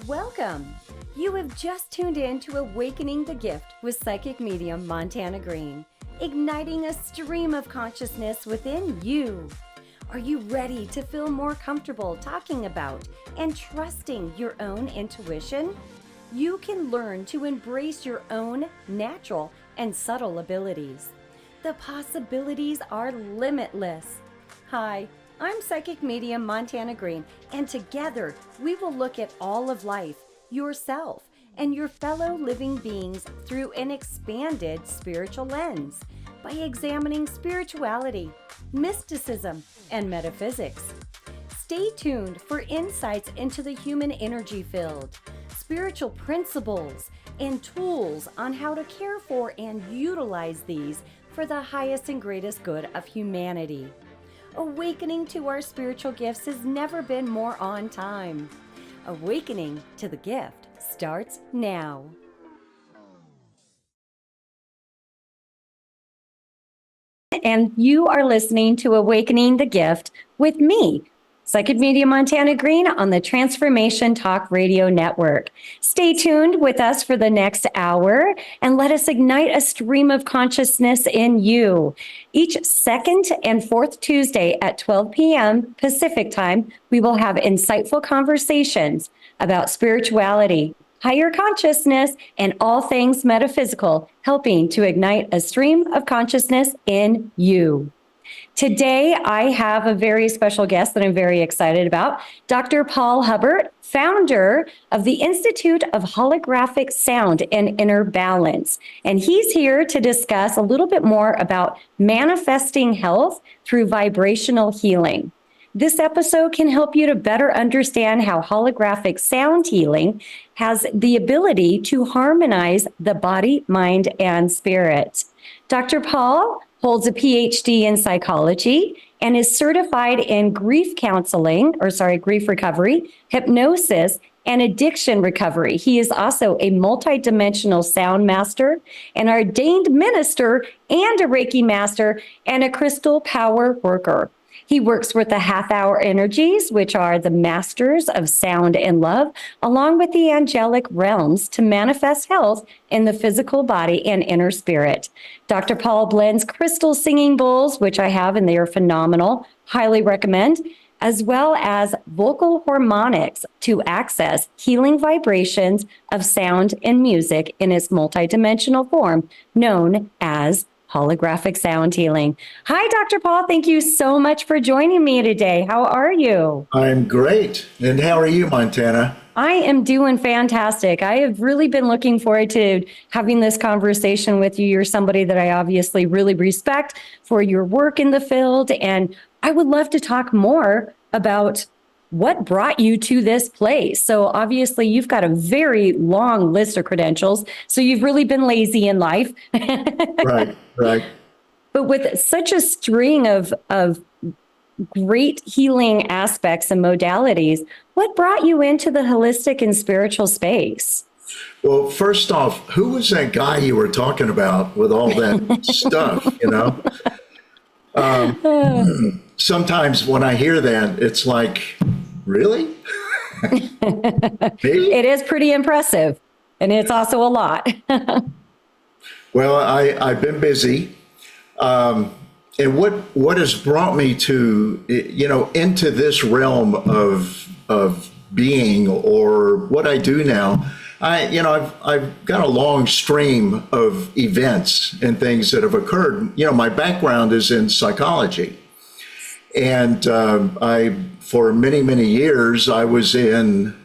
Welcome! You have just tuned in to Awakening the Gift with Psychic Medium Montana Greene, igniting a stream of consciousness within you. Are you ready to feel more comfortable talking about and trusting your own intuition? You can learn to embrace your own natural and subtle abilities. The possibilities are limitless. Hi, I'm Psychic Medium Montana Greene, and together we will look at all of life, yourself, and your fellow living beings through an expanded spiritual lens by examining spirituality, mysticism, and metaphysics. Stay tuned for insights into the human energy field, spiritual principles, and tools on how to care for and utilize these for the highest and greatest good of humanity. Awakening to our spiritual gifts has never been more on time. Awakening to the gift starts now. And you are listening to Awakening the Gift with me, Psychic Medium Montana Greene, on the Transformation Talk Radio Network. Stay tuned with us for the next hour and let us ignite a stream of consciousness in you. Each second and fourth Tuesday at 12 p.m. Pacific time, we will have insightful conversations about spirituality, higher consciousness, and all things metaphysical, helping to ignite a stream of consciousness in you. Today, I have a very special guest that I'm very excited about, Dr. Paul Hubbert, founder of the Institute of Holographic Sound and Inner Balance. And he's here to discuss a little bit more about manifesting health through vibrational healing. This episode can help you to better understand how holographic sound healing has the ability to harmonize the body, mind, and spirit. Dr. Paul holds a Ph.D. in psychology and is certified in grief recovery, hypnosis, and addiction recovery. He is also a multidimensional sound master, an ordained minister, and a Reiki Master, and a crystal power worker. He works with the half-hour energies, which are the masters of sound and love, along with the angelic realms to manifest health in the physical body and inner spirit. Dr. Paul blends crystal singing bowls, which I have, and they are phenomenal, highly recommend, as well as vocal harmonics to access healing vibrations of sound and music in its multidimensional form, known as holographic sound healing. Hi, Dr. Paul. Thank you so much for joining me today. How are you? I'm great. And how are you, Montana? I am doing fantastic. I have really been looking forward to having this conversation with you. You're somebody that I obviously really respect for your work in the field. And I would love to talk more about what brought you to this place. So obviously you've got a very long list of credentials. So you've really been lazy in life. Right. But with such a string of great healing aspects and modalities, what brought you into the holistic and spiritual space? Well, first off, who was that guy you were talking about with all that stuff, sometimes when I hear that, it's like, really? It is pretty impressive. And it's also a lot. Well, I've been busy. And what has brought me to, into this realm of being, or what I do now, I've got a long stream of events and things that have occurred. My background is in psychology. And for many, many years, I was in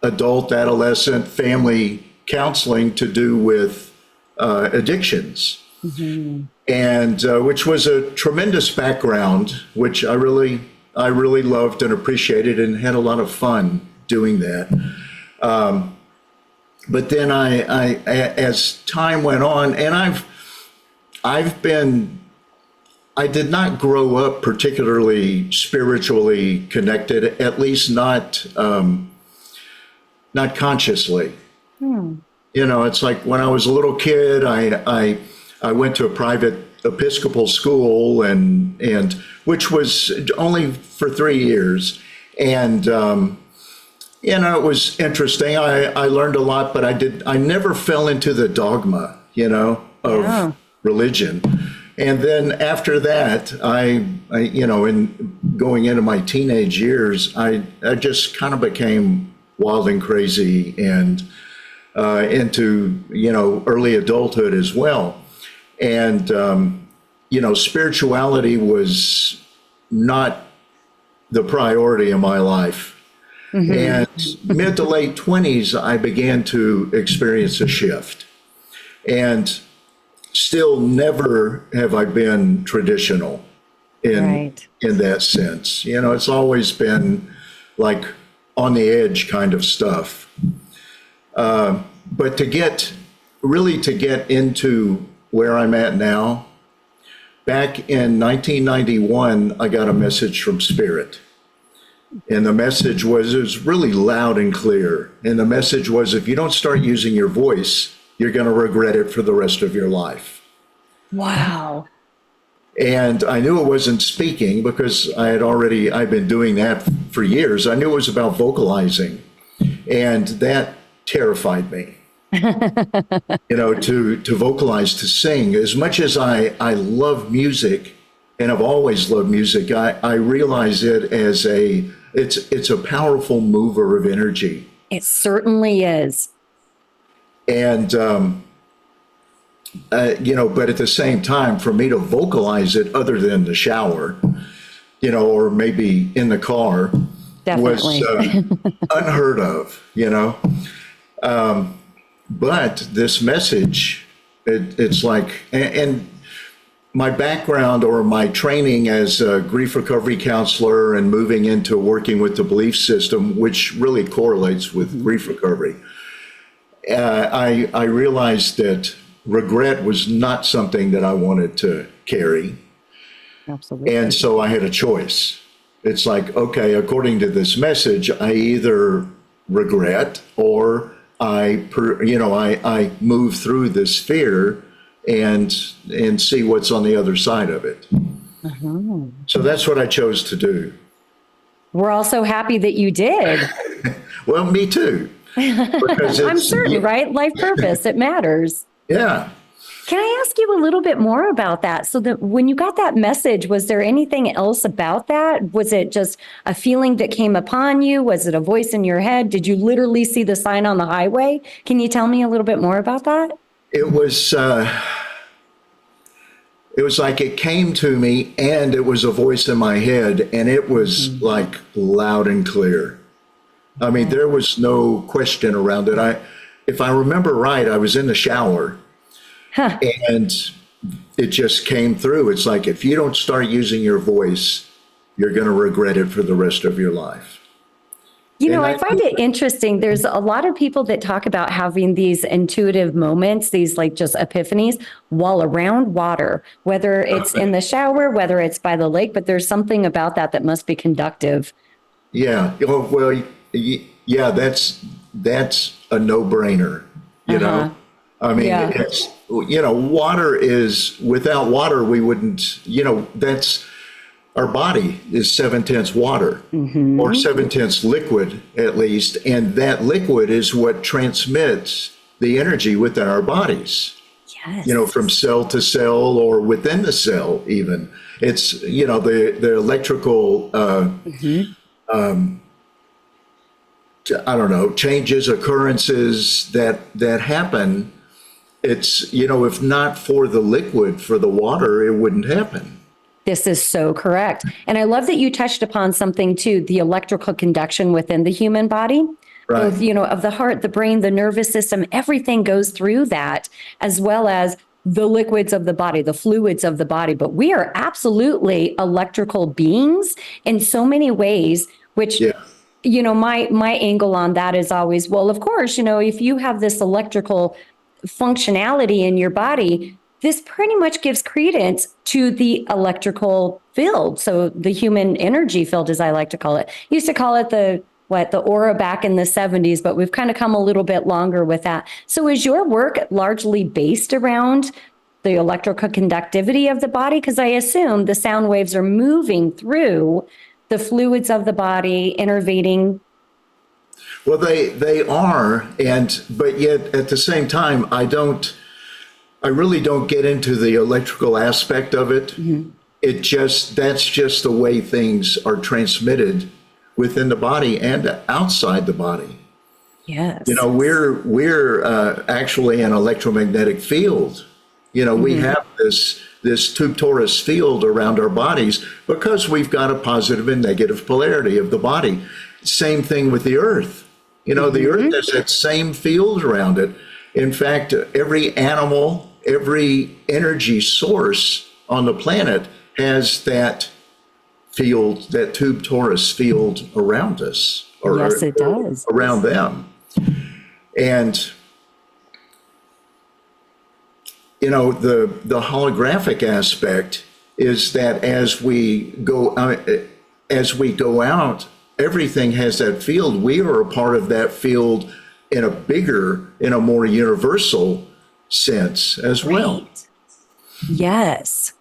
adult, adolescent, family counseling to do with addictions. Mm-hmm. And which was a tremendous background, which I really loved and appreciated and had a lot of fun doing that. But then I as time went on, and I did not grow up particularly spiritually connected, at least not consciously. It's like when I was a little kid, I went to a private Episcopal school, and which was only for 3 years, and It was interesting. I learned a lot, but I never fell into the dogma, of Yeah. religion. And then after that, in going into my teenage years, I just kind of became wild and crazy and into, early adulthood as well. And, spirituality was not the priority in my life. And mid to late 20s, I began to experience a shift. And still never have I been traditional in Right. in that sense. It's always been like on the edge kind of stuff. But to get into where I'm at now, back in 1991, I got a message from Spirit. And the message was, it was really loud and clear. And the message was, if you don't start using your voice, you're going to regret it for the rest of your life. Wow. And I knew it wasn't speaking because I've been doing that for years. I knew it was about vocalizing. And that terrified me, to vocalize, to sing. As much as I love music, and I've always loved music, I realize it as it's a powerful mover of energy. It certainly is. And, but at the same time, for me to vocalize it other than the shower, or maybe in the car, Definitely. was unheard of. But this message, it's like, and my background or my training as a grief recovery counselor and moving into working with the belief system, which really correlates with grief recovery, I realized that regret was not something that I wanted to carry. Absolutely. And so I had a choice. It's like, okay, according to this message, I either regret or I move through this fear and see what's on the other side of it. So that's what I chose to do. We're also happy that you did. Well, me too. Because I'm certain, right? Life purpose, it matters. Yeah. Can I ask you a little bit more about that? So that when you got that message, was there anything else about that? Was it just a feeling that came upon you? Was it a voice in your head? Did you literally see the sign on the highway? Can you tell me a little bit more about that? It was like it came to me and it was a voice in my head and it was like loud and clear. I mean, there was no question around it. If I remember right, I was in the shower. And it just came through. It's like, if you don't start using your voice, you're going to regret it for the rest of your life. I find it interesting. There's a lot of people that talk about having these intuitive moments, these like just epiphanies while around water, whether it's in the shower, whether it's by the lake, but there's something about that must be conductive. Yeah. Well, yeah, that's a no-brainer, you know? I mean, it's, water is, without water, we wouldn't, that's, our body is 7/10 water or 7/10 liquid at least. And that liquid is what transmits the energy within our bodies, Yes. from cell to cell or within the cell even. It's, the electrical, I don't know, changes, occurrences that happen. It's, if not for the liquid, for the water, it wouldn't happen. This is so correct. And I love that you touched upon something too, the electrical conduction within the human body. Right. Both, of the heart, the brain, the nervous system, everything goes through that, as well as the liquids of the body, the fluids of the body. But we are absolutely electrical beings in so many ways, which my angle on that is always, well, of course, if you have this electrical functionality in your body, this pretty much gives credence to the electrical field. So the human energy field, as I like to call it, used to call it the aura back in the 70s, but we've kind of come a little bit longer with that. So is your work largely based around the electrical conductivity of the body? Because I assume the sound waves are moving through the fluids of the body, innervating. Well, they are, but yet at the same time, I really don't get into the electrical aspect of it. Mm-hmm. That's just the way things are transmitted within the body and outside the body. Yes. We're actually an electromagnetic field. We have this tube torus field around our bodies because we've got a positive and negative polarity of the body. Same thing with the earth. The earth has that same field around it. In fact, every animal, every energy source on the planet has that field, that tube torus field around us. Yes, it does. Around them. And, the holographic aspect is that as we go out, everything has that field. We are a part of that field in a more universal sense as well. Right. Yes.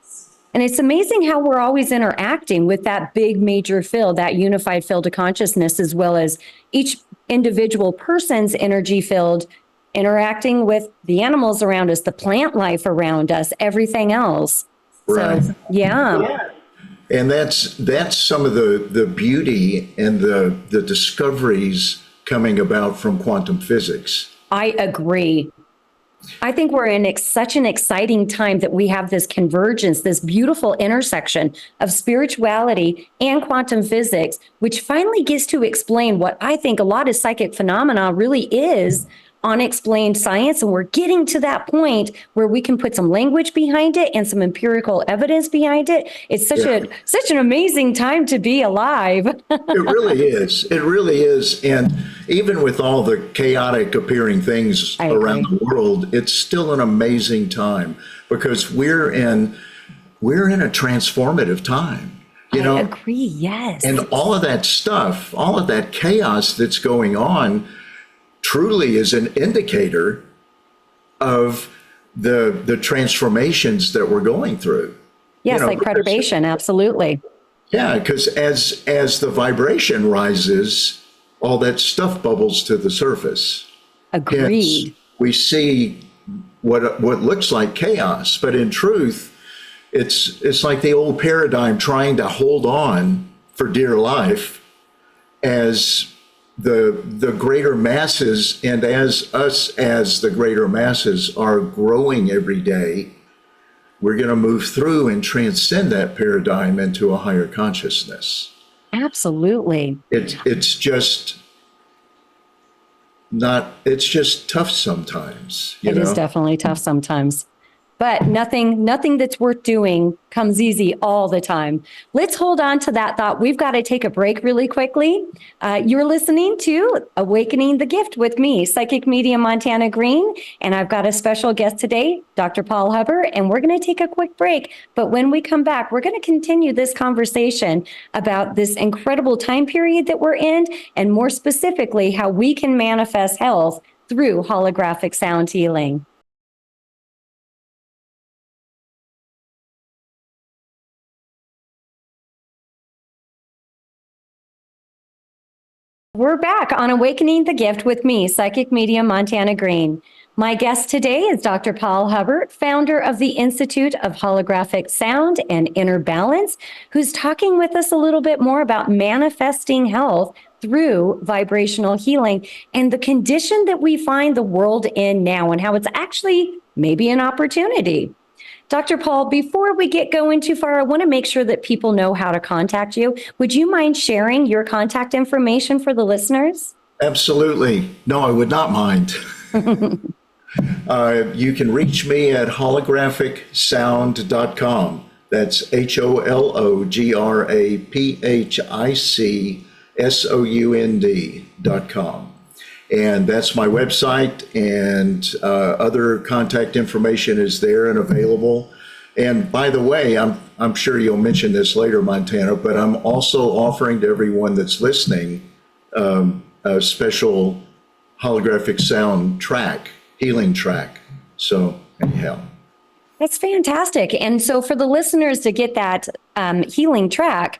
And it's amazing how we're always interacting with that big major field, that unified field of consciousness, as well as each individual person's energy field interacting with the animals around us, the plant life around us, everything else. Right. So, yeah. And that's some of the beauty and the discoveries coming about from quantum physics. I agree. I think we're in such an exciting time that we have this convergence, this beautiful intersection of spirituality and quantum physics, which finally gets to explain what I think a lot of psychic phenomena really is, unexplained science. And we're getting to that point where we can put some language behind it and some empirical evidence behind it. It's such an amazing time to be alive. It really is. It really is. And even with all the chaotic appearing things around the world, it's still an amazing time because we're in a transformative time. I agree. Yes. And all of that stuff, all of that chaos that's going on truly is an indicator of the transformations that we're going through. Yes, like perturbation, absolutely. Yeah, because as the vibration rises, all that stuff bubbles to the surface. Agreed. Hence, we see what looks like chaos, but in truth, it's like the old paradigm trying to hold on for dear life as the greater masses, and as the greater masses are growing every day, we're going to move through and transcend that paradigm into a higher consciousness. Absolutely. It's just tough sometimes. It is definitely tough sometimes. But nothing that's worth doing comes easy all the time. Let's hold on to that thought. We've got to take a break really quickly. You're listening to Awakening the Gift with me, Psychic Medium Montana Greene, and I've got a special guest today, Dr. Paul Hubbert, and we're going to take a quick break. But when we come back, we're going to continue this conversation about this incredible time period that we're in, and more specifically, how we can manifest health through holographic sound healing. We're back on Awakening the Gift with me, Psychic Medium Montana Greene. My guest today is Dr. Paul Hubbert, founder of the Institute of Holographic Sound and Inner Balance, who's talking with us a little bit more about manifesting health through vibrational healing and the condition that we find the world in now and how it's actually maybe an opportunity. Dr. Paul, before we get going too far, I want to make sure that people know how to contact you. Would you mind sharing your contact information for the listeners? Absolutely. No, I would not mind. You can reach me at holographicsound.com. That's holographicsound.com. And that's my website, and other contact information is there and available. And by the way, I'm sure you'll mention this later, Montana, but I'm also offering to everyone that's listening a special holographic sound track, healing track. So anyhow. That's fantastic. And so for the listeners to get that healing track,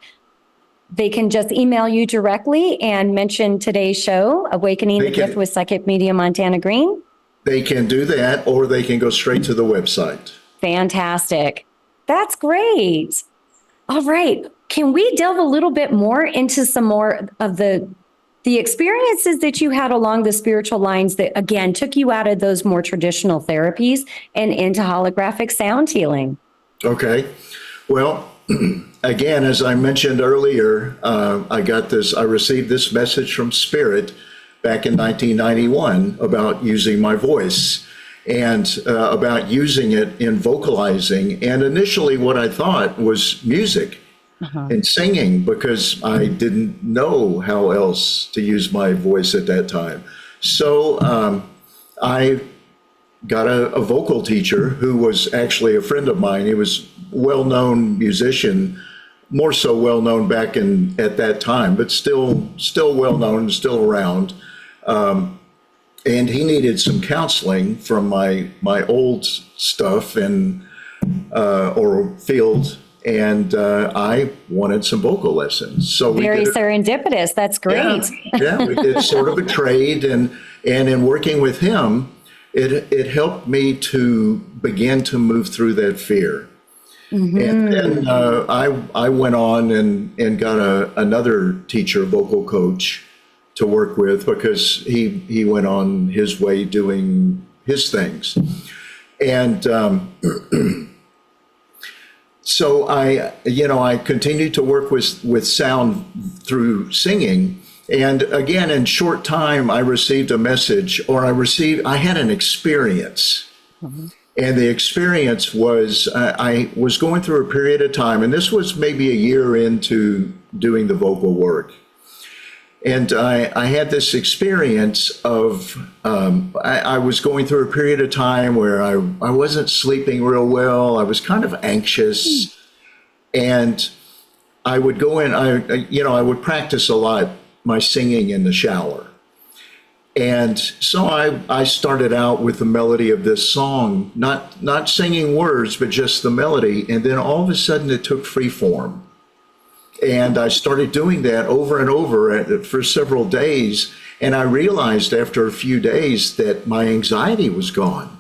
they can just email you directly and mention today's show, Awakening the Gift with Psychic Medium Montana Greene. They can do that, or they can go straight to the website. Fantastic. That's great. All right. Can we delve a little bit more into some more of the experiences that you had along the spiritual lines that, again, took you out of those more traditional therapies and into holographic sound healing? Okay. Well, again, as I mentioned earlier, I received this message from Spirit back in 1991 about using my voice and about using it in vocalizing. And initially what I thought was music and singing, because I didn't know how else to use my voice at that time. So I got a vocal teacher who was actually a friend of mine. He was a well-known musician, more so well-known back at that time, but still well-known, still around. And he needed some counseling from my old stuff and or field, and I wanted some vocal lessons. So very serendipitous. That's great. Yeah, we did sort of a trade, and in working with him, it helped me to begin to move through that fear. And then I went on and got another teacher, vocal coach, to work with, because he went on his way doing his things. And so I continued to work with sound through singing. And again, in short time, I received a message, or I had an experience. And the experience was, I was going through a period of time, and this was maybe a year into doing the vocal work. And I had this experience of, I was going through a period of time where I wasn't sleeping real well. I was kind of anxious. And I would go in, I would practice a lot my singing in the shower. And so I started out with the melody of this song, not singing words, but just the melody. And then all of a sudden it took free form. And I started doing that over and over for several days. And I realized after a few days that my anxiety was gone,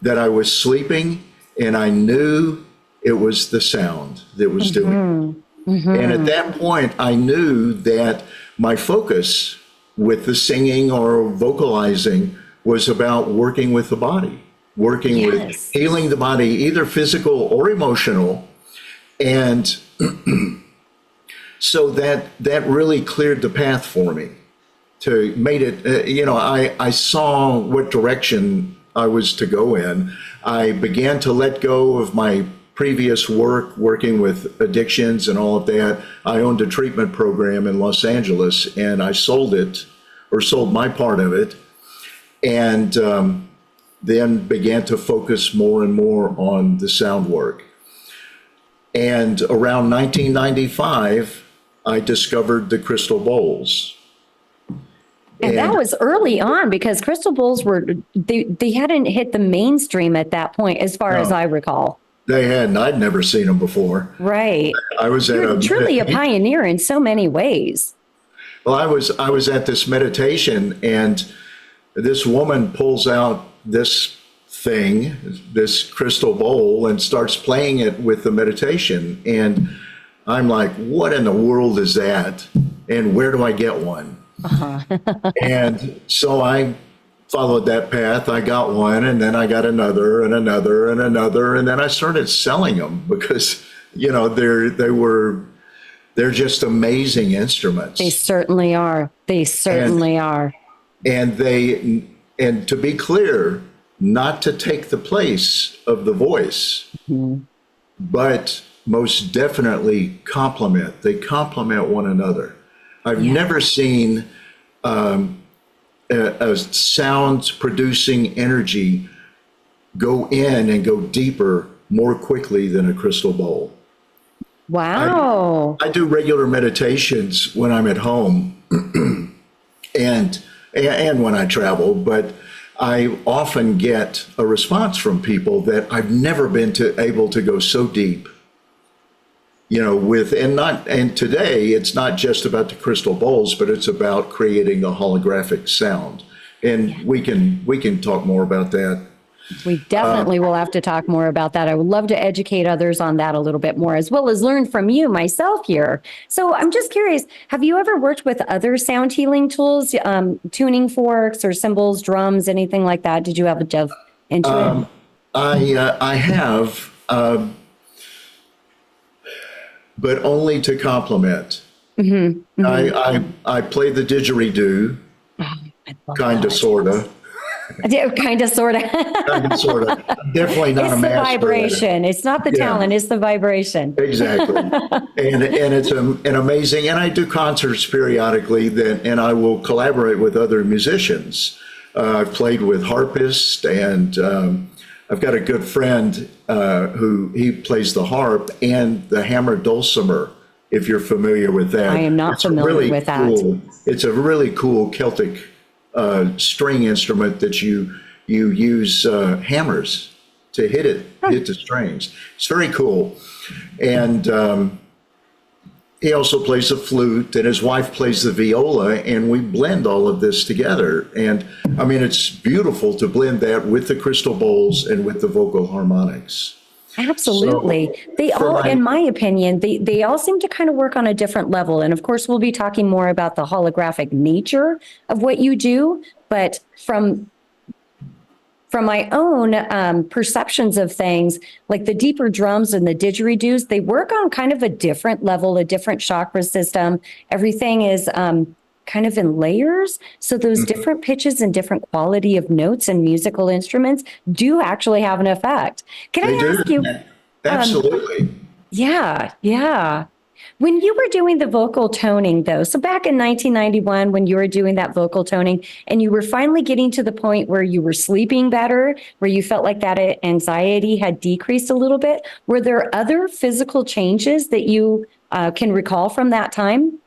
that I was sleeping, and I knew it was the sound that was doing it. And at that point, I knew that my focus with the singing or vocalizing was about working with the body, working with healing the body, either physical or emotional. And so that really cleared the path for me, to made it, I saw what direction I was to go in. I began to let go of my previous work, working with addictions and all of that. I owned a treatment program in Los Angeles, and I sold my part of it, and then began to focus more and more on the sound work. And around 1995, I discovered the crystal bowls. And that was early on, because crystal bowls they hadn't hit the mainstream at that point, as far as I recall. They hadn't. I'd never seen them before. Right. You're truly a pioneer in so many ways. Well, I was at this meditation, and this woman pulls out this thing, this crystal bowl, and starts playing it with the meditation. And I'm like, what in the world is that? And where do I get one? And so I followed that path. I got one, and then I got another and another and another. And then I started selling them, because, they're just amazing instruments. They certainly are. They certainly are. And to be clear, not to take the place of the voice, but most definitely complement. They complement one another. I've never seen a sound producing energy go in and go deeper more quickly than a crystal bowl. Wow. I do regular meditations when I'm at home and when I travel, but I often get a response from people that I've never been able to go so deep and today it's not just about the crystal bowls, but it's about creating a holographic sound. And we can talk more about that. We definitely will have to talk more about that. I would love to educate others on that a little bit more, as well as learn from you myself here. So I'm just curious, have you ever worked with other sound healing tools, tuning forks or cymbals, drums, anything like that? Did you have a delve into it? I have, but only to complement. I play the didgeridoo, kind of, sort of. Kind of, sort of. Kind of, sort of. Definitely not It's a the master. vibration. It's not the talent, it's the vibration. Exactly. And it's an amazing, and I do concerts periodically, and I will collaborate with other musicians. I've played with harpists, and I've got a good friend who he plays the harp and the hammered dulcimer, if you're familiar with that. I am not familiar with that. It's a really cool Celtic string instrument that you use hammers to hit the strings. It's very cool. And he also plays the flute, and his wife plays the viola, and we blend all of this together. And I mean, it's beautiful to blend that with the crystal bowls and with the vocal harmonics. Absolutely. In my opinion, they all seem to kind of work on a different level. And of course, we'll be talking more about the holographic nature of what you do. But from my own perceptions of things, like the deeper drums and the didgeridoos, they work on kind of a different level, a different chakra system. Everything is kind of in layers. So those different pitches and different quality of notes and musical instruments do actually have an effect. Can I ask you? Absolutely. Yeah. When you were doing the vocal toning, though, so back in 1991, when you were doing that vocal toning and you were finally getting to the point where you were sleeping better, where you felt like that anxiety had decreased a little bit, were there other physical changes that you can recall from that time?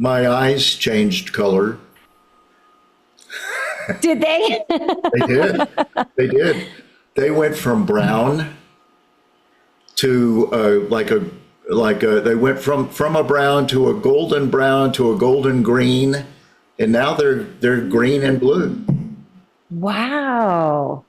My eyes changed color. Did they? They did. They did. They went from brown to they went from a brown to a golden green, and now they're green and blue. Wow.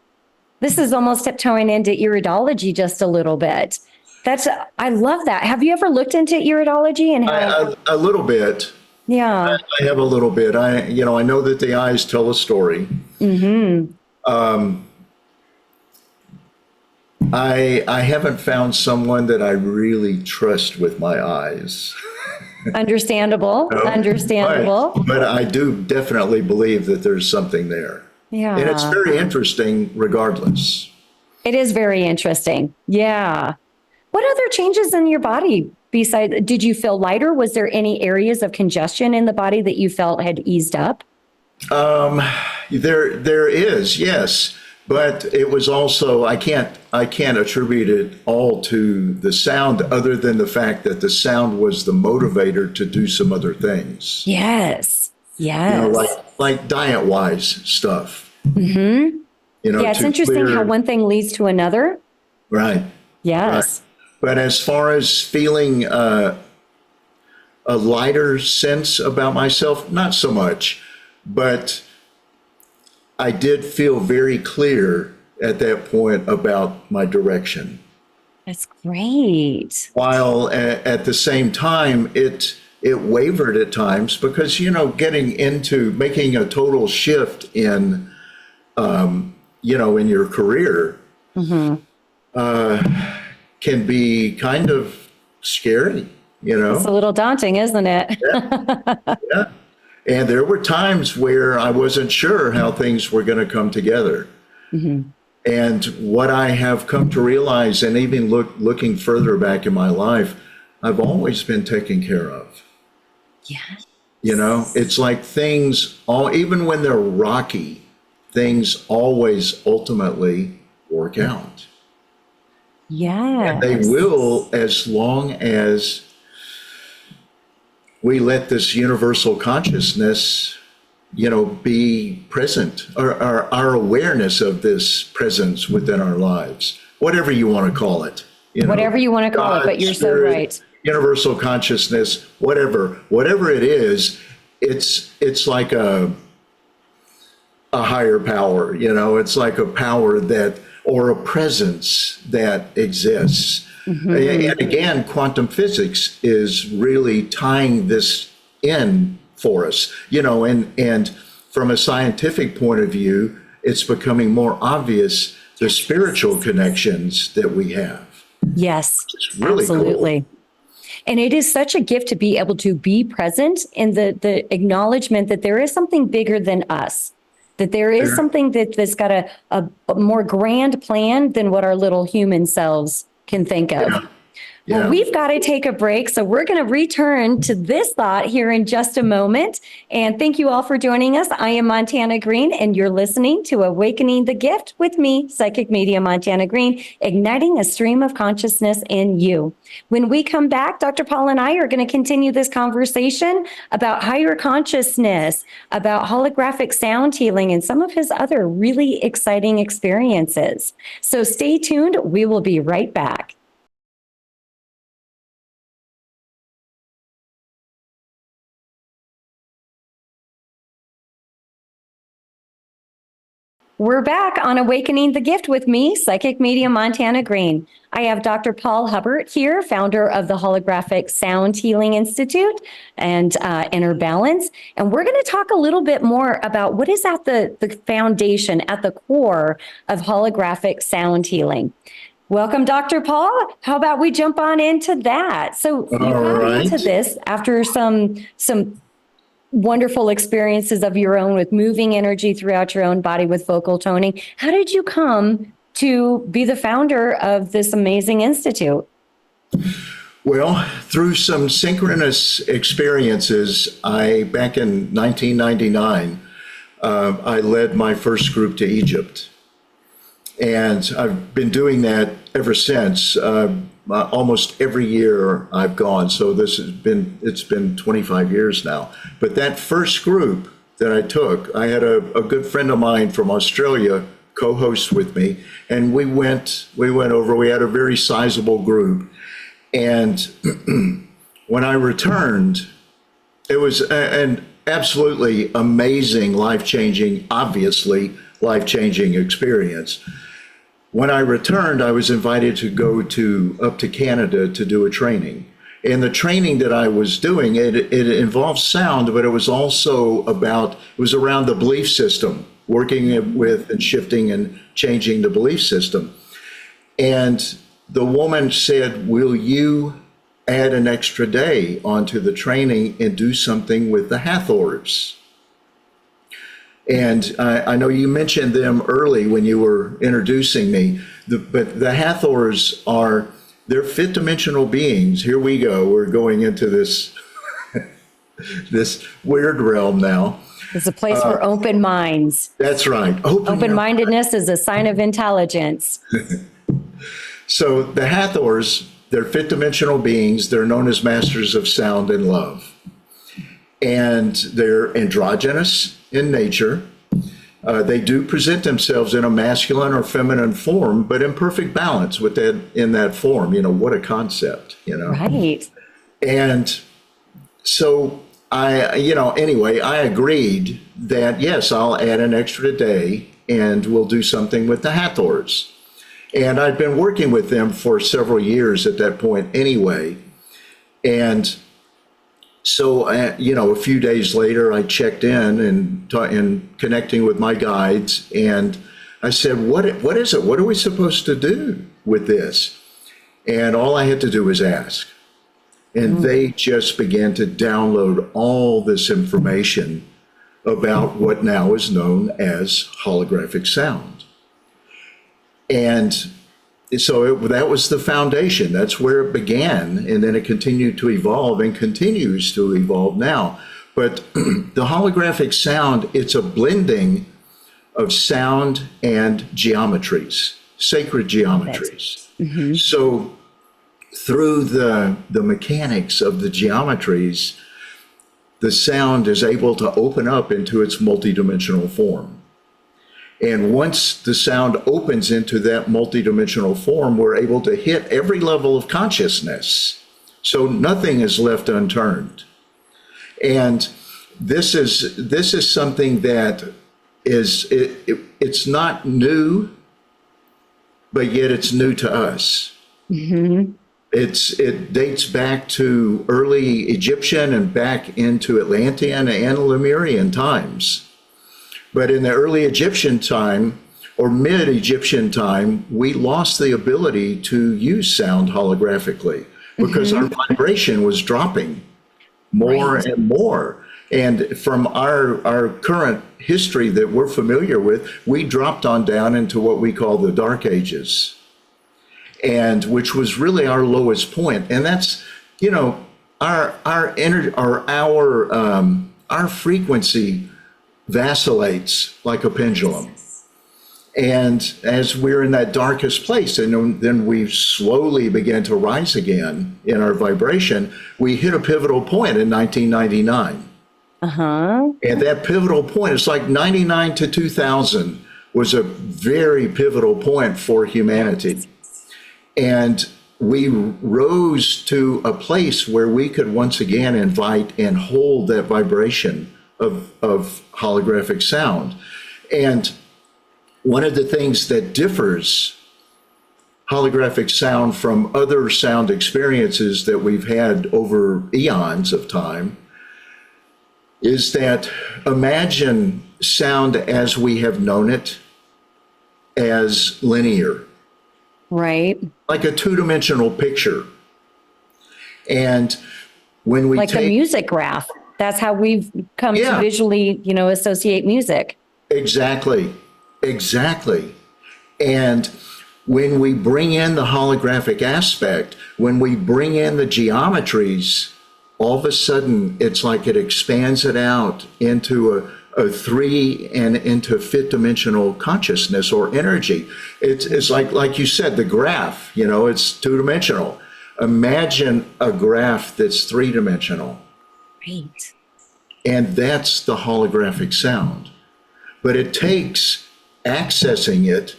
This is almost tiptoeing into iridology just a little bit. I love that. Have you ever looked into iridology and how? A little bit. Yeah. I have a little bit. I know that the eyes tell a story. I haven't found someone that I really trust with my eyes. Understandable. Understandable. But I do definitely believe that there's something there. Yeah. And it's very interesting regardless. It is very interesting. Yeah. What other changes in your body besides, did you feel lighter? Was there any areas of congestion in the body that you felt had eased up? There is, yes. But it was also, I can't attribute it all to the sound, other than the fact that the sound was the motivator to do some other things. Yes. Like diet-wise stuff. Yeah, it's interesting how one thing leads to another. Right. Yes. Right. But as far as feeling a lighter sense about myself, not so much. But I did feel very clear at that point about my direction. That's great. While at the same time, it wavered at times because, getting into making a total shift in, in your career can be kind of scary, It's a little daunting, isn't it? Yeah. And there were times where I wasn't sure how things were going to come together. And what I have come to realize, and even looking further back in my life, I've always been taken care of. Yes. It's like things, even when they're rocky, things always ultimately work out. Yeah. And they will, as long as we let this universal consciousness, be present, or our awareness of this presence within our lives, whatever you want to call it, Whatever you want to call it, God, but you're so spirit, right. universal consciousness, whatever it is, it's like a higher power, it's like a power that, or a presence that exists. And again, quantum physics is really tying this in for us, and from a scientific point of view, it's becoming more obvious the spiritual connections that we have. Yes, It's really absolutely. cool. And it is such a gift to be able to be present in the acknowledgement that there is something bigger than us, that there is something that's got a more grand plan than what our little human selves can think of. Yeah. Well, we've got to take a break. So we're going to return to this thought here in just a moment. And thank you all for joining us. I am Montana Greene, and you're listening to Awakening the Gift with me, Psychic Medium Montana Greene, igniting a stream of consciousness in you. When we come back, Dr. Paul and I are going to continue this conversation about higher consciousness, about holographic sound healing, and some of his other really exciting experiences. So stay tuned. We will be right back. We're back on Awakening the Gift with me, Psychic Medium Montana Greene. I have Dr. Paul Hubbert here, founder of the Holographic Sound Healing Institute and Inner Balance. And we're going to talk a little bit more about what is at the foundation, at the core of holographic sound healing. Welcome, Dr. Paul. How about we jump on into that? So you got into this after some wonderful experiences of your own with moving energy throughout your own body with vocal toning. How did you come to be the founder of this amazing institute? Well, through some synchronous experiences, back in 1999, I led my first group to Egypt. And I've been doing that ever since. Almost every year I've gone. So it's been 25 years now. But that first group that I took, I had a good friend of mine from Australia co-host with me, and we went over. We had a very sizable group, and when I returned, it was an absolutely amazing, obviously life-changing experience. When I returned, I was invited to go up to Canada to do a training. And the training that I was doing, it involved sound, but it was also around the belief system, working with and shifting and changing the belief system. And the woman said, will you add an extra day onto the training and do something with the Hathors? And I know you mentioned them early when you were introducing me, but the Hathors they're fifth dimensional beings. Here we go. We're going into this, this weird realm now. It's a place for open minds. That's right. Open-mindedness is a sign of intelligence. So the Hathors, they're fifth dimensional beings. They're known as masters of sound and love. And they're androgynous in nature. They do present themselves in a masculine or feminine form, but in perfect balance in that form. What a concept, Right. And so anyway, I agreed that, yes, I'll add an extra day and we'll do something with the Hathors. And I'd been working with them for several years at that point anyway. And so, a few days later, I checked in and connecting with my guides, and I said, what is it? What are we supposed to do with this? And all I had to do was ask. And they just began to download all this information about what now is known as holographic sound. And so that was the foundation. That's where it began. And then it continued to evolve and continues to evolve now. But the holographic sound, it's a blending of sound and geometries, sacred geometries. Mm-hmm. So through the mechanics of the geometries, the sound is able to open up into its multidimensional form. And once the sound opens into that multidimensional form, we're able to hit every level of consciousness. So nothing is left unturned. And this is something that it's not new, but yet it's new to us. Mm-hmm. It dates back to early Egyptian and back into Atlantean and Lemurian times. But in the early Egyptian time, or mid-Egyptian time, we lost the ability to use sound holographically because our vibration was dropping more and more. And from our current history that we're familiar with, we dropped on down into what we call the Dark Ages, and which was really our lowest point. And that's, our energy, our frequency vacillates like a pendulum. And as we're in that darkest place, and then we slowly began to rise again in our vibration, we hit a pivotal point in 1999. And that pivotal point, it's like 99 to 2000 was a very pivotal point for humanity. And we rose to a place where we could once again invite and hold that vibration of holographic sound. And one of the things that differs holographic sound from other sound experiences that we've had over eons of time is that imagine sound as we have known it as linear. Right. Like a two-dimensional picture. And when we like a music graph, that's how we've come to visually, associate music. Exactly. And when we bring in the holographic aspect, when we bring in the geometries, all of a sudden it's like it expands it out into a three and into fifth dimensional consciousness or energy. It's like you said, the graph, it's two-dimensional. Imagine a graph that's three-dimensional. Right. And that's the holographic sound. But it takes accessing it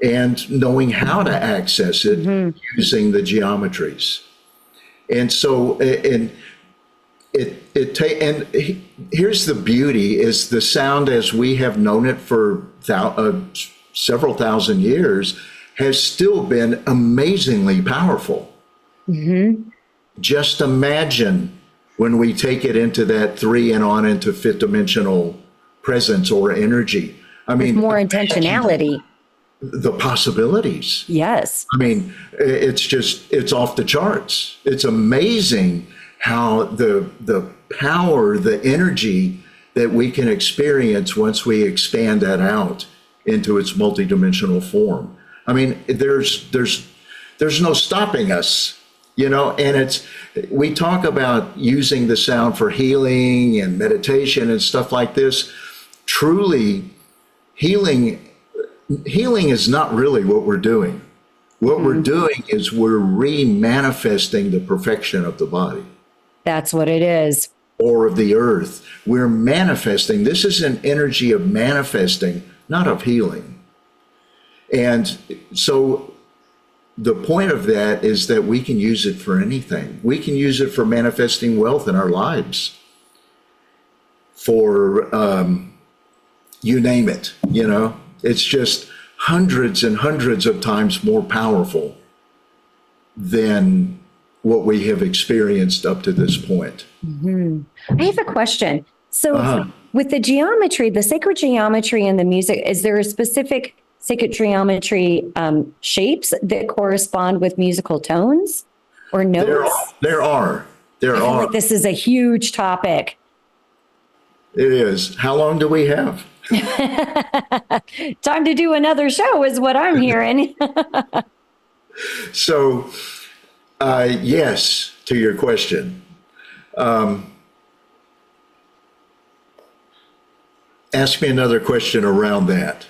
and knowing how to access it using the geometries. And so, and here's the beauty: is the sound as we have known it for several thousand years has still been amazingly powerful. Just imagine when we take it into that three and on into fifth dimensional presence or energy. I mean, with more intentionality. The possibilities. Yes. I mean, it's off the charts. It's amazing how the power, the energy that we can experience once we expand that out into its multidimensional form. I mean, there's no stopping us, and we talk about using the sound for healing and meditation and stuff like this. Truly, healing is not really what we're doing. What we're doing is we're re-manifesting the perfection of the body. That's what it is. Or of the earth. We're manifesting. This is an energy of manifesting, not of healing. And so the point of that is that we can use it for anything. We can use it for manifesting wealth in our lives. For, you name it, It's just hundreds and hundreds of times more powerful than what we have experienced up to this point. I have a question. So with the geometry, the sacred geometry in the music, is there a specific sacred geometry shapes that correspond with musical tones or notes? There are. I feel like this is a huge topic. It is. How long do we have? Time to do another show is what I'm hearing. So, yes, to your question. Ask me another question around that.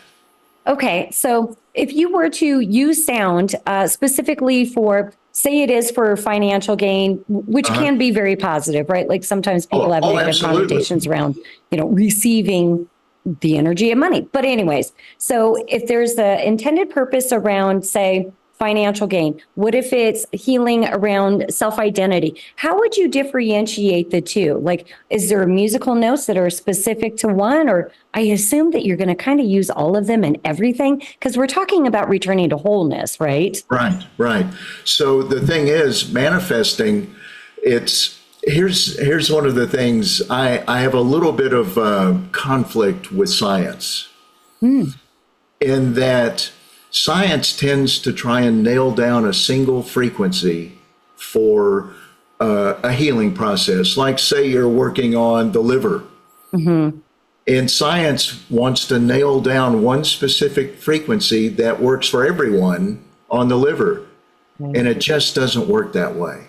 Okay, so if you were to use sound specifically for, say it is for financial gain, which can be very positive, right? Like sometimes people have negative absolutely. connotations around, receiving the energy of money. But anyways, so if there's the intended purpose around, say, financial gain, what if it's healing around self-identity? How would you differentiate the two? Like, is there musical notes that are specific to one? Or I assume that you're going to kind of use all of them in everything, because we're talking about returning to wholeness, right? Right. So the thing is, manifesting, here's one of the things, I have a little bit of conflict with science, in that science tends to try and nail down a single frequency for a healing process. Like, say you're working on the liver, and science wants to nail down one specific frequency that works for everyone on the liver, and it just doesn't work that way.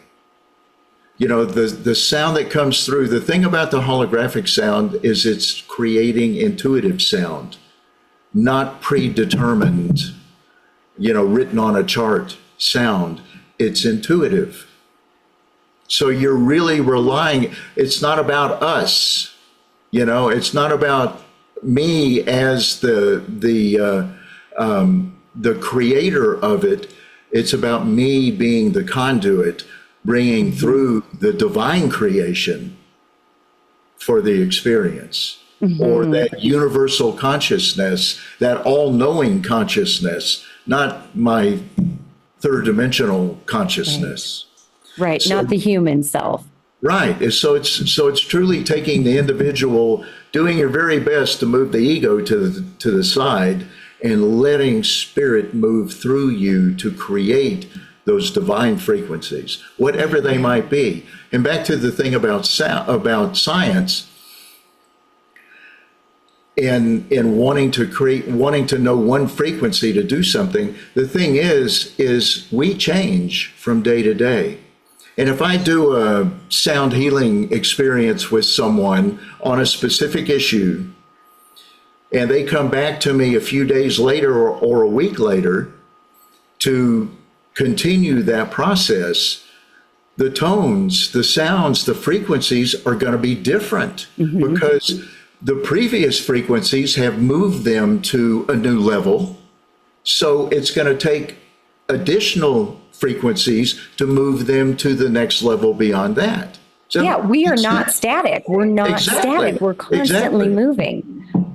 You know, the sound that comes through, the thing about the holographic sound is it's creating intuitive sound, not predetermined, written on a chart sound. It's intuitive. So you're really relying, it's not about us, it's not about me as the creator of it. It's about me being the conduit, bringing through the divine creation for the experience, or that universal consciousness, that all-knowing consciousness, not my third dimensional consciousness. Right. So, not the human self. Right. So it's truly taking the individual, doing your very best to move the ego to the side, and letting spirit move through you to create those divine frequencies, whatever they might be. And back to the thing about science, in wanting to know one frequency to do something. The thing is we change from day to day. And if I do a sound healing experience with someone on a specific issue, and they come back to me a few days later or a week later to continue that process, the tones, the sounds, the frequencies are going to be different, because the previous frequencies have moved them to a new level. So it's going to take additional frequencies to move them to the next level beyond that. So yeah, we are not static. We're not static. We're constantly moving.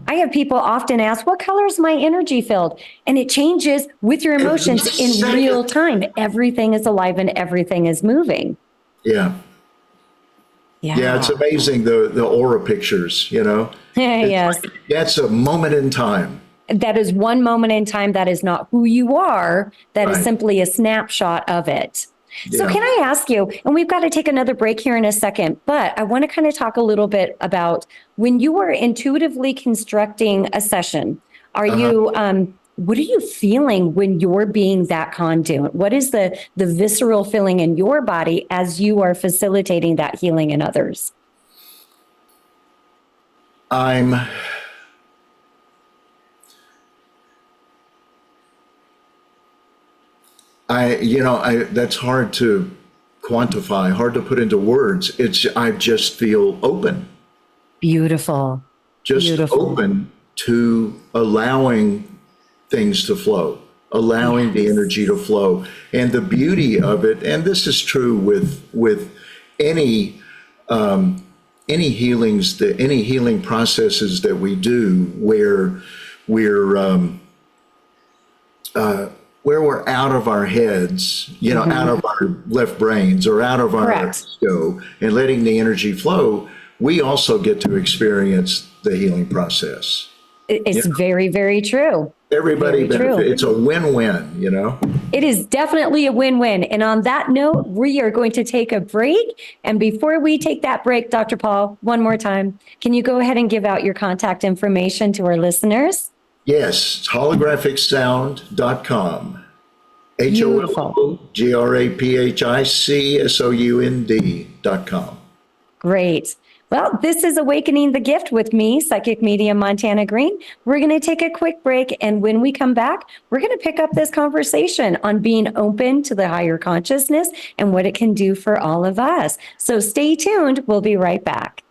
I have people often ask, what color is my energy field? And it changes with your emotions in real time. Everything is alive and everything is moving. Yeah, it's amazing, the aura pictures, Yes. Like, that's a moment in time. That is one moment in time. That is not who you are. That is simply a snapshot of it. So can I ask you, and we've got to take another break here in a second, but I want to kind of talk a little bit about when you are intuitively constructing a session, are you, what are you feeling when you're being that conduit? What is the visceral feeling in your body as you are facilitating that healing in others? That's hard to quantify, hard to put into words. I just feel open. Beautiful. Open to allowing things to flow, allowing the energy to flow. And the beauty of it, and this is true with any healings, any healing processes that we do, where we're out of our heads, out of our left brains or out of our ego, and letting the energy flow, we also get to experience the healing process. It's very, very true. Everybody benefits. It's a win-win, It is definitely a win-win. And on that note, we are going to take a break. And before we take that break, Dr. Paul, one more time, can you go ahead and give out your contact information to our listeners? Yes, holographicsound.com. HOLOGRAPHICSOUND.com. Great. Well, this is Awakening the Gift with me, Psychic Medium Montana Greene. We're going to take a quick break. And when we come back, we're going to pick up this conversation on being open to the higher consciousness and what it can do for all of us. So stay tuned. We'll be right back.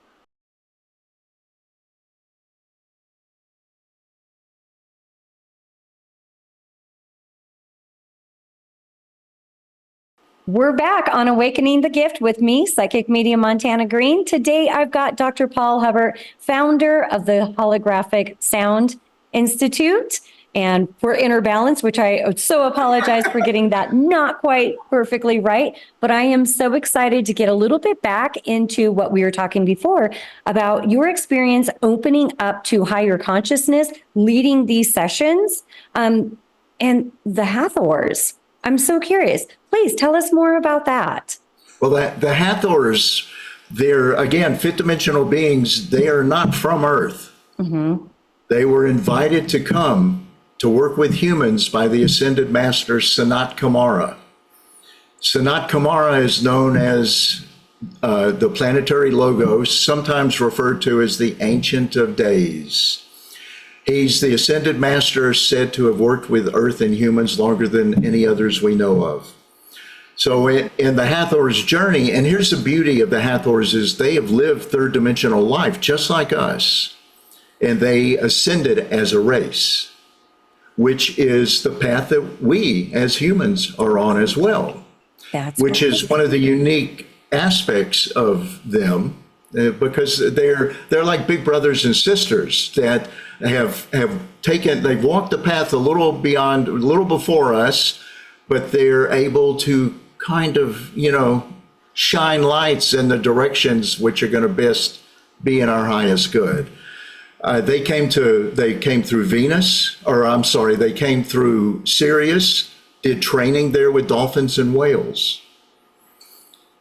We're back on Awakening the Gift with me, Psychic Medium Montana Greene. Today, I've got Dr. Paul Hubbert, founder of the Holographic Sound Institute, and for Inner Balance, which I so apologize for getting that not quite perfectly right. But I am so excited to get a little bit back into what we were talking before about your experience opening up to higher consciousness, leading these sessions, and the Hathors. I'm so curious. Please tell us more about that. Well, the Hathors, they're, again, fifth dimensional beings. They are not from Earth. Mm-hmm. They were invited to come to work with humans by the Ascended Master, Sanat Kumara. Sanat Kumara is known as the planetary logos, sometimes referred to as the Ancient of Days. He's the Ascended Master, said to have worked with Earth and humans longer than any others we know of. So in the Hathors' journey, and here's the beauty of the Hathors, is they have lived third dimensional life just like us, and they ascended as a race, which is the path that we as humans are on as well. Which is one of the unique aspects of them, because they're like big brothers and sisters that they've walked the path a little before us, but they're able to kind of, shine lights in the directions which are going to best be in our highest good. They came through Venus, they came through Sirius, did training there with dolphins and whales.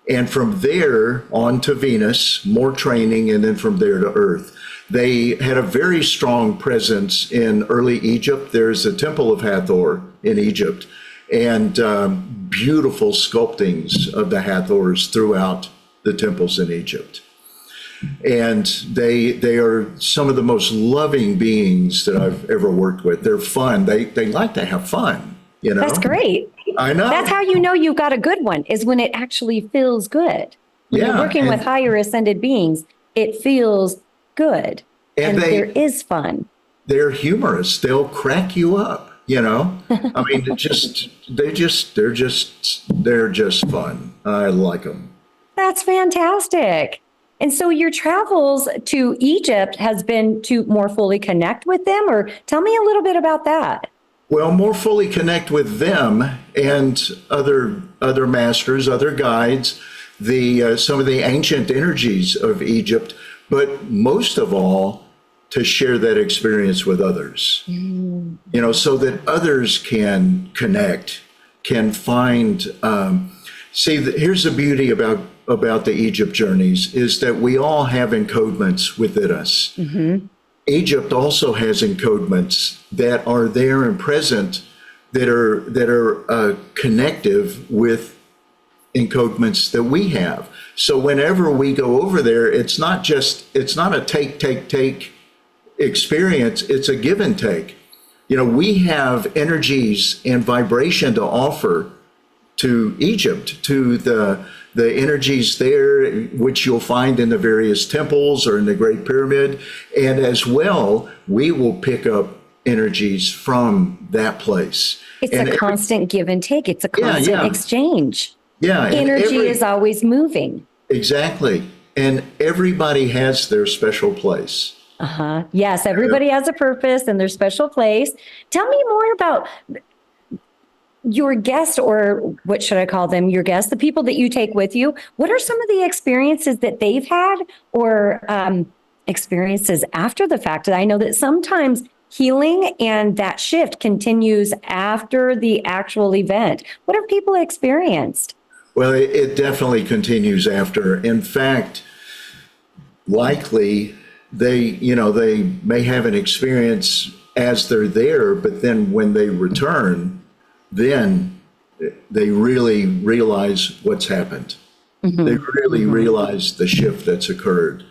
And from there on to Venus, more training, and then from there to Earth. They had a very strong presence in early Egypt. There's a Temple of Hathor in Egypt, and beautiful sculptings of the Hathors throughout the temples in Egypt. And they are some of the most loving beings that I've ever worked with. They're fun. They like to have fun, That's great. I know. That's how you know you've got a good one, is when it actually feels good. When you're working with higher ascended beings, it feels good. And there is fun. They're humorous. They'll crack you up, I mean, they're just fun. I like them. That's fantastic. And so your travels to Egypt has been to more fully connect with them, or tell me a little bit about that. Well, more fully connect with them and other masters, other guides, some of the ancient energies of Egypt, but most of all, to share that experience with others, so that others can connect, can find. Here's the beauty about the Egypt journeys, is that we all have encodements within us. Mm-hmm. Egypt also has encodements that are there and present, that are connective with encodements that we have. So whenever we go over there, it's not a take experience, it's a give and take. We have energies and vibration to offer to Egypt, to the energies there, which you'll find in the various temples or in the Great Pyramid. And as well, we will pick up energies from that place. It's a constant give and take. It's a constant exchange. Yeah. Energy is always moving. Exactly. And everybody has their special place. Uh-huh. Yes, everybody has a purpose and their special place. Tell me more about your guests, or what should I call them? Your guests, the people that you take with you. What are some of the experiences that they've had, or experiences after the fact? I know that sometimes healing and that shift continues after the actual event. What have people experienced? Well, it definitely continues after. In fact, likely they may have an experience as they're there, but then when they return, then they really realize what's happened. Mm-hmm. They really realize the shift that's occurred.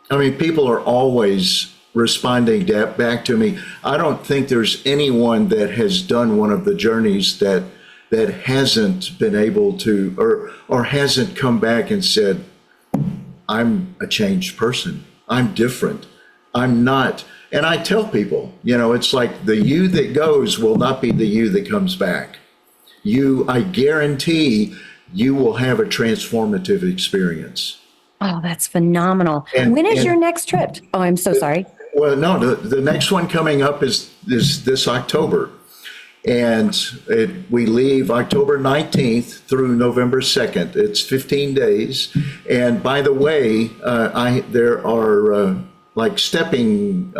People are always responding back to me. I don't think there's anyone that has done one of the journeys that hasn't been able to, or hasn't come back and said, I'm a changed person. I'm different. I'm not. And I tell people, it's like the you that goes will not be the you that comes back. I guarantee you will have a transformative experience. Oh, that's phenomenal. When is your next trip? Oh, I'm so sorry. Well, no, the next one coming up is this October. And we leave October 19th through November 2nd. It's 15 days. And by the way, there are like stepping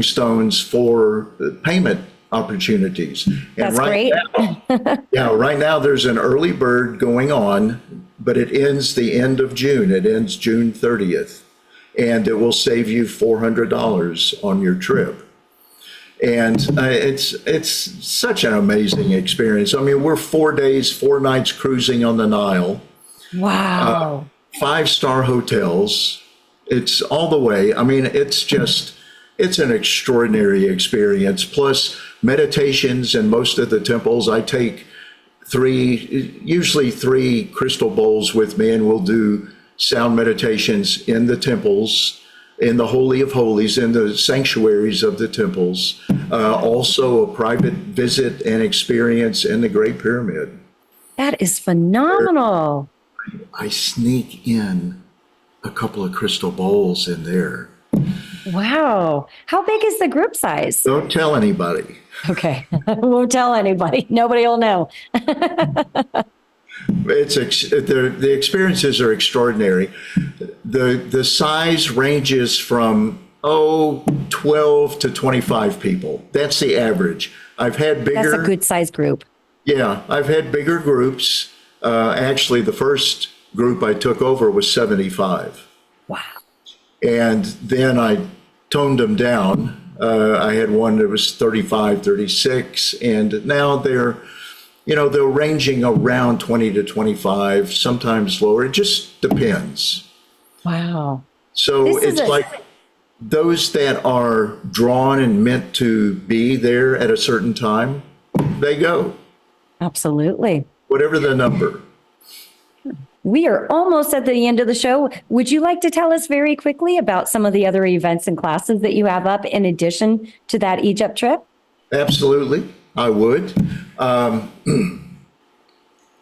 stones for payment opportunities. And That's great. Right now there's an early bird going on, but it ends the end of June. It ends June 30th. And it will save you $400 on your trip. And it's such an amazing experience. I mean, we're 4 days, 4 nights cruising on the Nile. Wow. 5-star hotels. It's all the way. I mean, it's an extraordinary experience. Plus meditations in most of the temples. I take usually three crystal bowls with me, and we'll do sound meditations in the temples, in the Holy of Holies, in the sanctuaries of the temples. Also a private visit and experience in the Great Pyramid. That is phenomenal. I sneak in a couple of crystal bowls in there. Wow. How big is the group size? Don't tell anybody. Okay. Won't tell anybody. Nobody will know. The experiences are extraordinary. The size ranges from 12 to 25 people. That's the average. I've had bigger. That's a good size group. Yeah, I've had bigger groups. Actually, the first group I took over was 75. Wow. And then I toned them down. I had one that was 35, 36, and now they're ranging around 20 to 25, sometimes lower. It just depends. Wow. So it's like those that are drawn and meant to be there at a certain time, they go. Absolutely. Whatever the number. We are almost at the end of the show. Would you like to tell us very quickly about some of the other events and classes that you have up in addition to that Egypt trip? Absolutely, I would.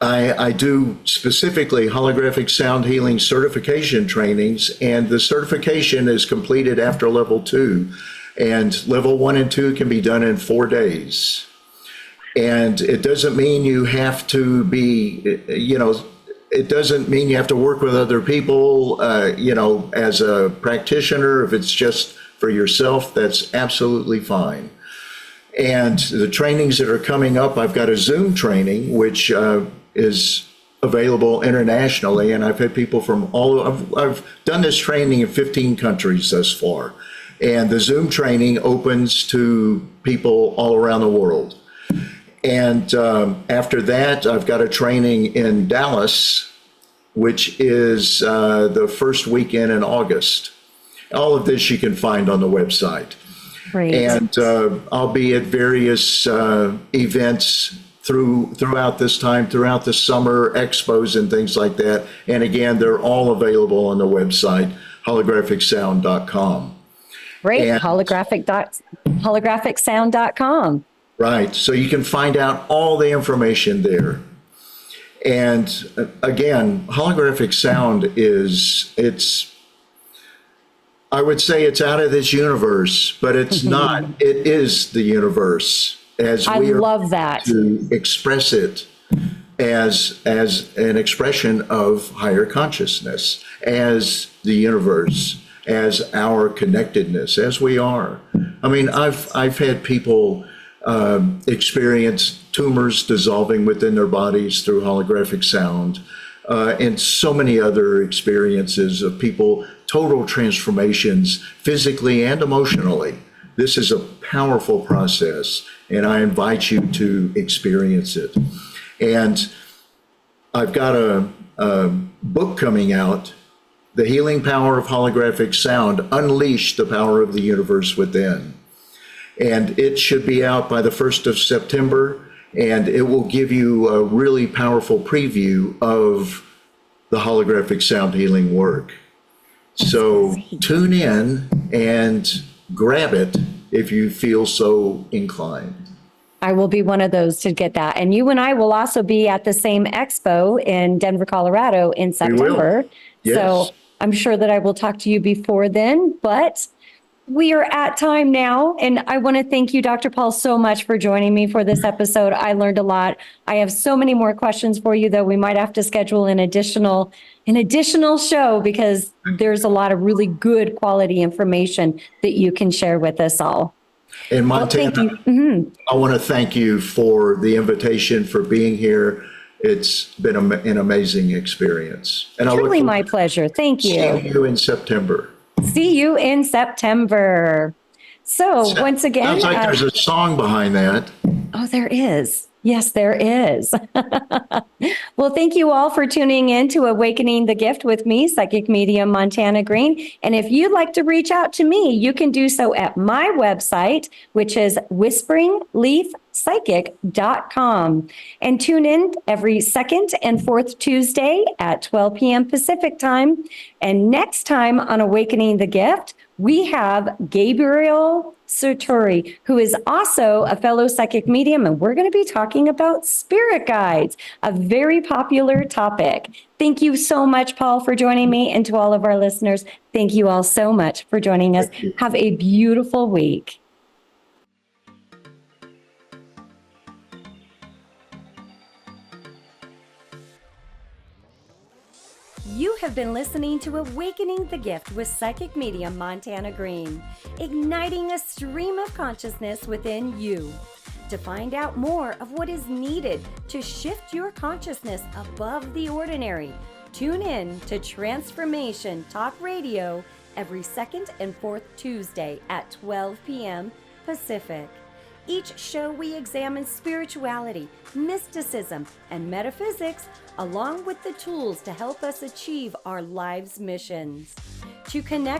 I do specifically holographic sound healing certification trainings, and the certification is completed after level 2, and level 1 and 2 can be done in 4 days. And it doesn't mean you have to be, it doesn't mean you have to work with other people, as a practitioner. If it's just for yourself, that's absolutely fine. And the trainings that are coming up, I've got a Zoom training, which is available internationally. And I've had people from I've done this training in 15 countries thus far. And the Zoom training opens to people all around the world. And after that, I've got a training in Dallas, which is the first weekend in August. All of this you can find on the website. Great. And I'll be at various events throughout this time, throughout the summer, expos and things like that. And again, they're all available on the website, holographicsound.com. Great. Holographicsound.com. Right. So you can find out all the information there. And again, holographic sound I would say it's out of this universe, but it's not. It is the universe as we love that. To express it as an expression of higher consciousness, as the universe, as our connectedness, as we are. I mean, I've had people experience tumors dissolving within their bodies through holographic sound, and so many other experiences of people, total transformations physically and emotionally. This is a powerful process, and I invite you to experience it. And I've got a book coming out, The Healing Power of Holographic Sound, Unleash the Power of the Universe Within. And it should be out by the 1st of September, and it will give you a really powerful preview of the holographic sound healing work. So tune in and grab it if you feel so inclined. I will be one of those to get that. And you and I will also be at the same expo in Denver, Colorado in We will. September. Yes. So I'm sure that I will talk to you before then, but we are at time now. And I want to thank you, Dr. Paul, so much for joining me for this episode. I learned a lot. I have so many more questions for you, though. We might have to schedule an additional show because there's a lot of really good quality information that you can share with us all. And Montana, thank you. I want to thank you for the invitation, for being here. It's been an amazing experience. And Truly my pleasure. Thank you. See you in September. See you in September. So once again, sounds like there's a song behind that. Oh, there is. Yes, there is. Well, thank you all for tuning in to Awakening the Gift with me, Psychic Medium Montana Greene. And if you'd like to reach out to me, you can do so at my website, which is whisperingleafpsychic.com. And tune in every second and fourth Tuesday at 12 p.m. Pacific time. And next time on Awakening the Gift, we have Gabriel Suturi, who is also a fellow psychic medium, and we're going to be talking about spirit guides, a very popular topic. Thank you so much, Paul, for joining me, and to all of our listeners, thank you all so much for joining us. Have a beautiful week. You have been listening to Awakening the Gift with Psychic Medium Montana Greene, igniting a stream of consciousness within you. To find out more of what is needed to shift your consciousness above the ordinary, tune in to Transformation Talk Radio every second and fourth Tuesday at 12 p.m. Pacific. Each show we examine spirituality, mysticism, and metaphysics, along with the tools to help us achieve our life's missions. To connect